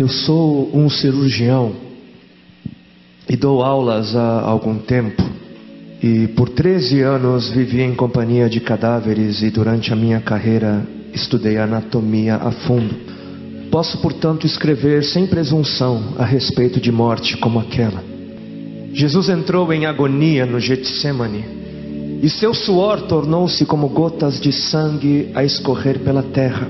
Eu sou um cirurgião e dou aulas há algum tempo. E por 13 anos vivi em companhia de cadáveres e durante a minha carreira estudei anatomia a fundo. Posso, portanto, escrever sem presunção a respeito de morte como aquela. Jesus entrou em agonia no Getsemane e seu suor tornou-se como gotas de sangue a escorrer pela terra.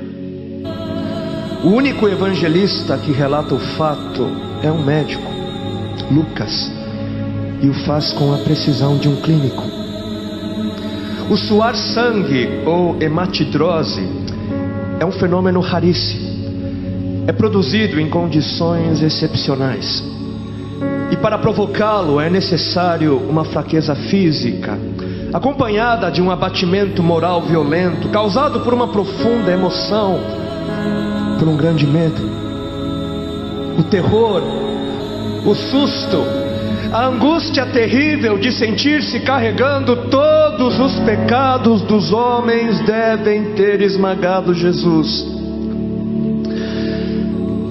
O único evangelista que relata o fato é um médico, Lucas, e o faz com a precisão de um clínico. O suar sangue, ou hematidrose, é um fenômeno raríssimo. É produzido em condições excepcionais. E para provocá-lo é necessário uma fraqueza física, acompanhada de um abatimento moral violento, causado por uma profunda emoção, por um grande medo. O terror, o susto, a angústia terrível de sentir-se carregando todos os pecados dos homens devem ter esmagado Jesus.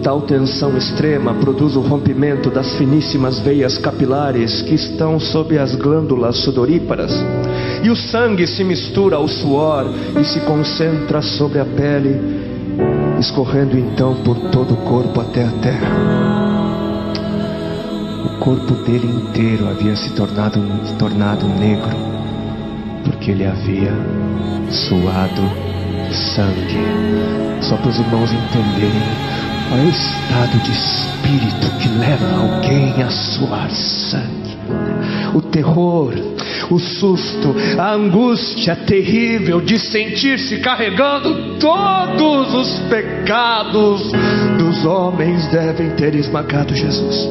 Tal tensão extrema produz o rompimento das finíssimas veias capilares que estão sob as glândulas sudoríparas, e o sangue se mistura ao suor e se concentra sobre a pele, escorrendo então por todo o corpo até a terra. O corpo dele inteiro havia se tornado negro, porque ele havia suado sangue. Só para os irmãos entenderem qual é o estado de espírito que leva alguém a suar sangue. O terror, o susto, a angústia terrível de sentir-se carregando todos os pecados dos homens devem ter esmagado Jesus.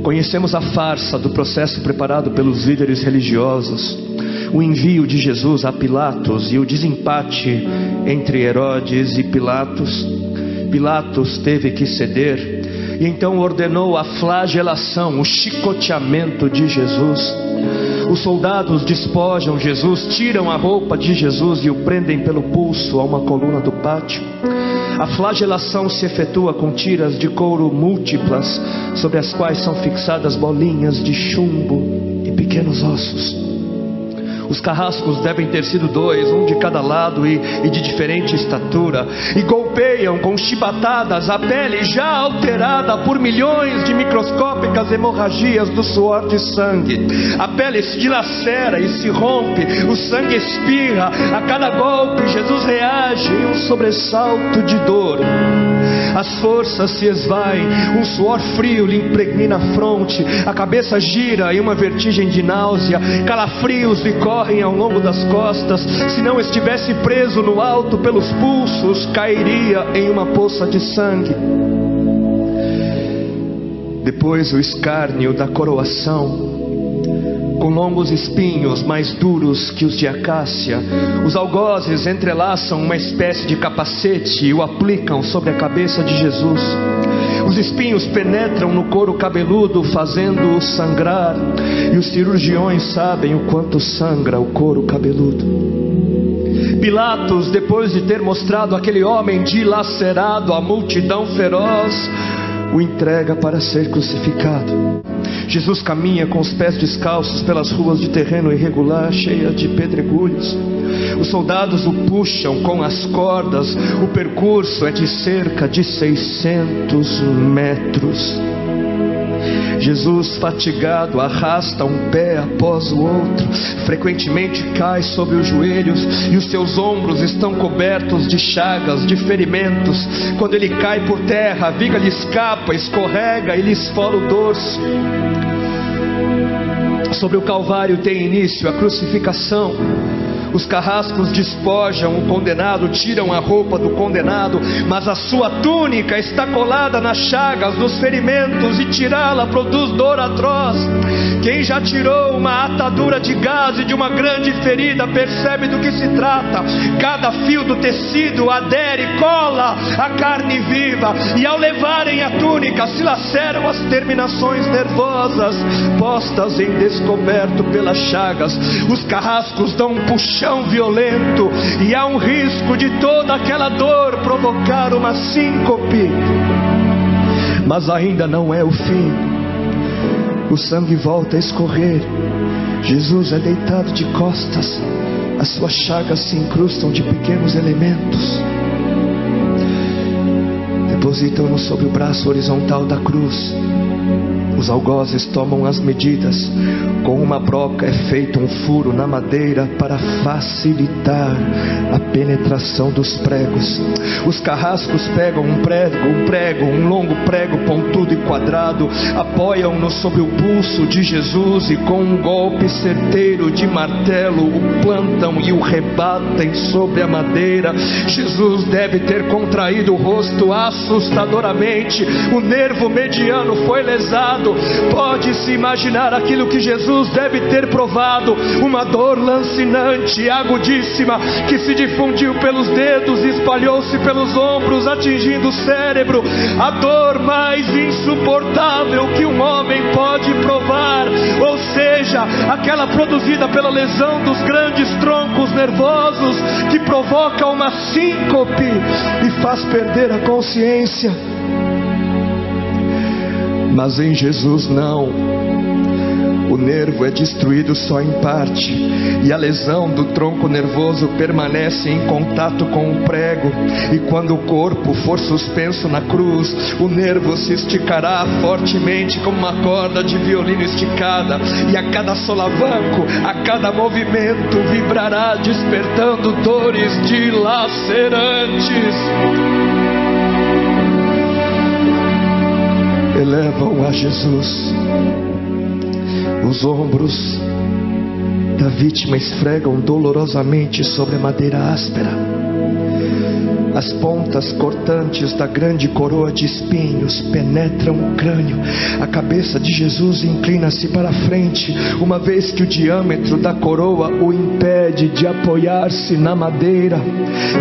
Conhecemos a farsa do processo preparado pelos líderes religiosos, o envio de Jesus a Pilatos e o desempate entre Herodes e Pilatos. Pilatos teve que ceder e então ordenou a flagelação, o chicoteamento de Jesus. Os soldados despojam Jesus, tiram a roupa de Jesus e o prendem pelo pulso a uma coluna do pátio. A flagelação se efetua com tiras de couro múltiplas, sobre as quais são fixadas bolinhas de chumbo e pequenos ossos. Os carrascos devem ter sido 2, um de cada lado e de diferente estatura, e golpeiam com chibatadas a pele já alterada por milhões de microscópicas hemorragias do suor de sangue. A pele se dilacera e se rompe, o sangue espirra. A cada golpe Jesus reage em um sobressalto de dor. As forças se esvaem, um suor frio lhe impregna a fronte, a cabeça gira em uma vertigem de náusea, calafrios lhe correm ao longo das costas. Se não estivesse preso no alto pelos pulsos, cairia em uma poça de sangue. Depois o escárnio da coroação, com longos espinhos mais duros que os de acácia. Os algozes entrelaçam uma espécie de capacete e o aplicam sobre a cabeça de Jesus. Os espinhos penetram no couro cabeludo, fazendo-o sangrar, e os cirurgiões sabem o quanto sangra o couro cabeludo. Pilatos, depois de ter mostrado aquele homem dilacerado à multidão feroz, o entrega para ser crucificado. Jesus caminha com os pés descalços pelas ruas de terreno irregular, cheia de pedregulhos. Os soldados o puxam com as cordas. O percurso é de cerca de 600 metros. Jesus, fatigado, arrasta um pé após o outro. Frequentemente cai sobre os joelhos e os seus ombros estão cobertos de chagas, de ferimentos. Quando ele cai por terra, a viga lhe escapa, escorrega e lhe esfola o dorso. Sobre o Calvário tem início a crucificação. Os carrascos despojam o condenado, tiram a roupa do condenado, mas a sua túnica está colada nas chagas dos ferimentos, e tirá-la produz dor atroz. Quem já tirou uma atadura de gás de uma grande ferida percebe do que se trata. Cada fio do tecido adere, cola a carne viva, e ao levarem a túnica se laceram as terminações nervosas postas em descoberto pelas chagas. Os carrascos dão um puxão chão violento, e há um risco de toda aquela dor provocar uma síncope. Mas ainda não é o fim. O sangue volta a escorrer. Jesus é deitado de costas. As suas chagas se incrustam de pequenos elementos. Depositam-no sobre o braço horizontal da cruz. Os algozes tomam as medidas. Com uma broca é feito um furo na madeira para facilitar a penetração dos pregos. Os carrascos pegam um longo prego pontudo e quadrado, apoiam-no sobre o pulso de Jesus e com um golpe certeiro de martelo o plantam e o rebatem sobre a madeira. Jesus deve ter contraído o rosto assustadoramente. O nervo mediano foi lesado. Pode-se imaginar aquilo que Jesus deve ter provado: uma dor lancinante, agudíssima, que se difundiu pelos dedos e espalhou-se pelos ombros, atingindo o cérebro. A dor mais insuportável que um homem pode provar, ou seja, aquela produzida pela lesão dos grandes troncos nervosos, que provoca uma síncope e faz perder a consciência. Mas em Jesus não. O nervo é destruído só em parte, e a lesão do tronco nervoso permanece em contato com o prego. E quando o corpo for suspenso na cruz, o nervo se esticará fortemente como uma corda de violino esticada, e a cada solavanco, a cada movimento, vibrará despertando dores dilacerantes. Elevam a Jesus. Os ombros da vítima esfregam dolorosamente sobre a madeira áspera. As pontas cortantes da grande coroa de espinhos penetram o crânio. A cabeça de Jesus inclina-se para a frente, uma vez que o diâmetro da coroa o impede de apoiar-se na madeira.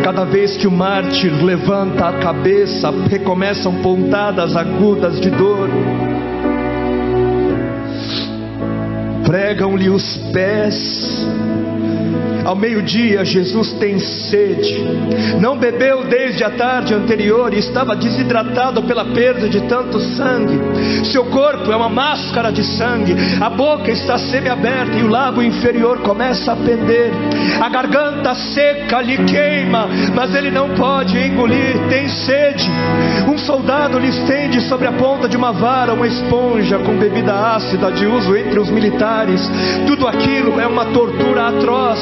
Cada vez que o mártir levanta a cabeça, recomeçam pontadas agudas de dor. Pregam-lhe os pés. Ao meio-dia, Jesus tem sede. Não bebeu desde a tarde anterior e estava desidratado pela perda de tanto sangue. Seu corpo é uma máscara de sangue. A boca está semiaberta e o lábio inferior começa a pender. A garganta seca lhe queima, mas ele não pode engolir. Tem sede. Um soldado lhe estende sobre a ponta de uma vara uma esponja com bebida ácida de uso entre os militares. Tudo aquilo é uma tortura atroz.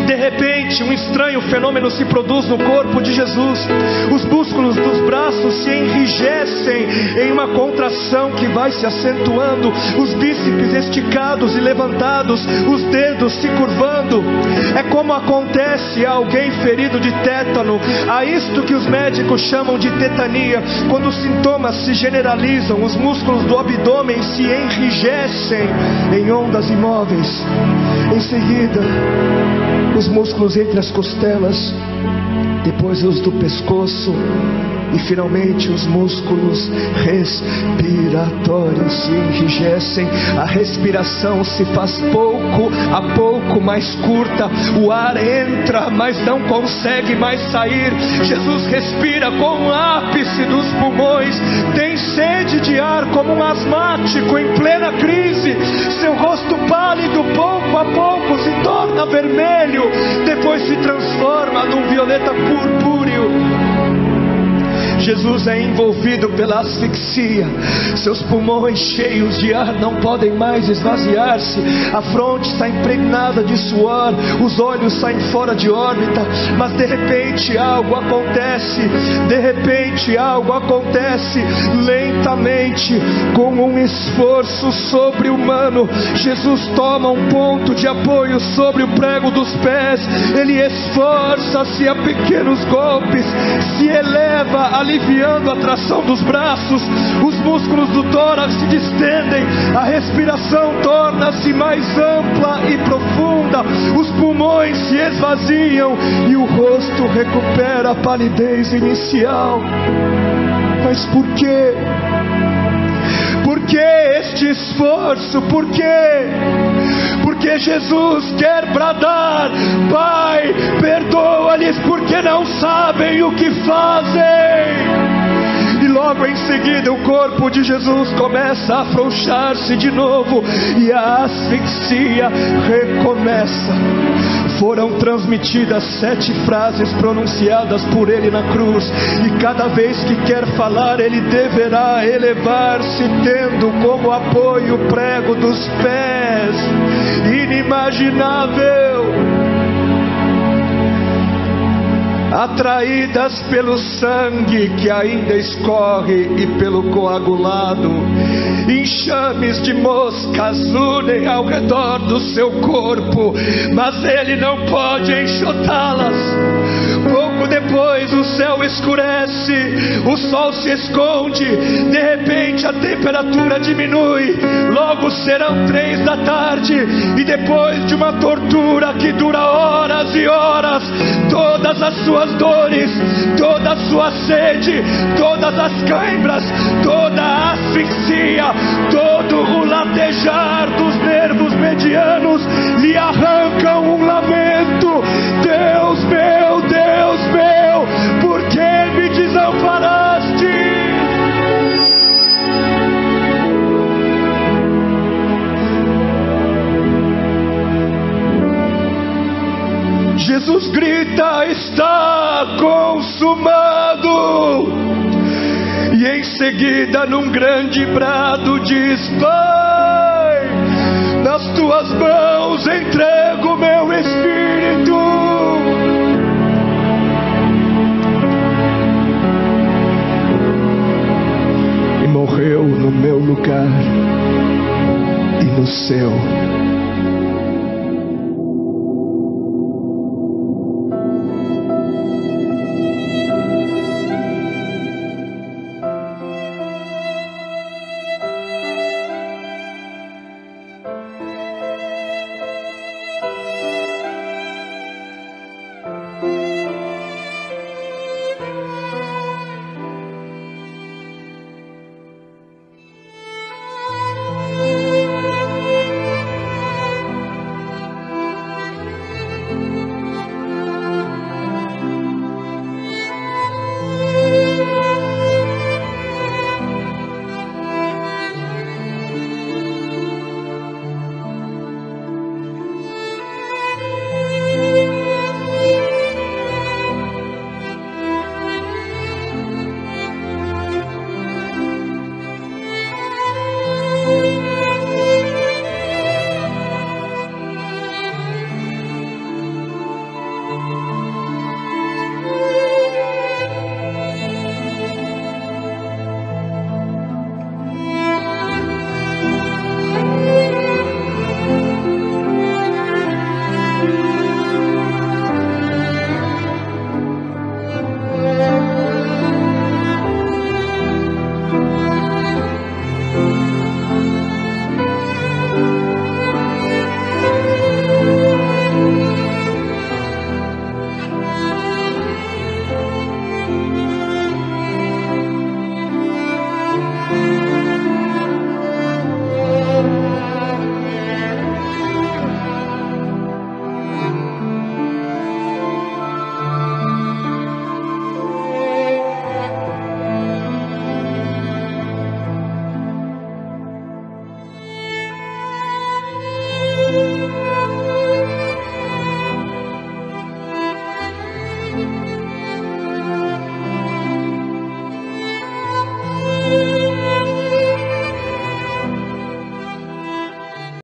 De repente, um estranho fenômeno se produz no corpo de Jesus. Os músculos dos braços se enrijecem em uma contração que vai se acentuando, os bíceps esticados e levantados, os dedos se curvando. É como acontece a alguém ferido de tétano, a isto que os médicos chamam de tetania. Quando os sintomas se generalizam, os músculos do abdômen se enrijecem em ondas imóveis. Em seguida, os músculos entre as costelas, depois os do pescoço e finalmente os músculos respiratórios se enrijecem. A respiração se faz pouco a pouco mais curta. O ar entra, mas não consegue mais sair. Jesus respira com o ápice dos pulmões. Tem sede de ar como um asmático em plena crise. Seu rosto pálido pouco a pouco se torna vermelho, depois se transforma num violeta purpúreo. Jesus é envolvido pela asfixia. Seus pulmões cheios de ar não podem mais esvaziar-se. A fronte está impregnada de suor. Os olhos saem fora de órbita. Mas de repente algo acontece. De repente algo acontece. Lentamente, com um esforço sobre-humano, Jesus toma um ponto de apoio sobre o prego dos pés. Ele esforça-se a pequenos golpes. Se eleva aliviando a tração dos braços. Os músculos do tórax se distendem. A respiração torna-se mais ampla e profunda. Os pulmões se esvaziam e o rosto recupera a palidez inicial. Mas por quê? Por que este esforço? Por quê? Por porque Jesus quer bradar: Pai, perdoa-lhes porque não sabem o que fazem. E logo em seguida o corpo de Jesus começa a afrouxar-se de novo e a asfixia recomeça. Foram transmitidas 7 frases pronunciadas por ele na cruz, e cada vez que quer falar ele deverá elevar-se, tendo como apoio o prego dos pés. Inimaginável! Atraídas pelo sangue que ainda escorre e pelo coagulado, enxames de moscas unem ao redor do seu corpo, mas ele não pode enxotá-las. Pouco depois o céu escurece, o sol se esconde, de repente a temperatura diminui, logo serão 3 da tarde, e depois de uma tortura que dura horas e horas, todas as suas dores, toda a sua sede, todas as cãibras, toda a asfixia, todo o latejar dos nervos medianos lhe arrancam um lamento: Deus meu, por que me desamparaste? Jesus grita: está consumado! E em seguida, num grande brado, diz: Pai, nas tuas mãos entrego meu espírito. E morreu no meu lugar e no seu.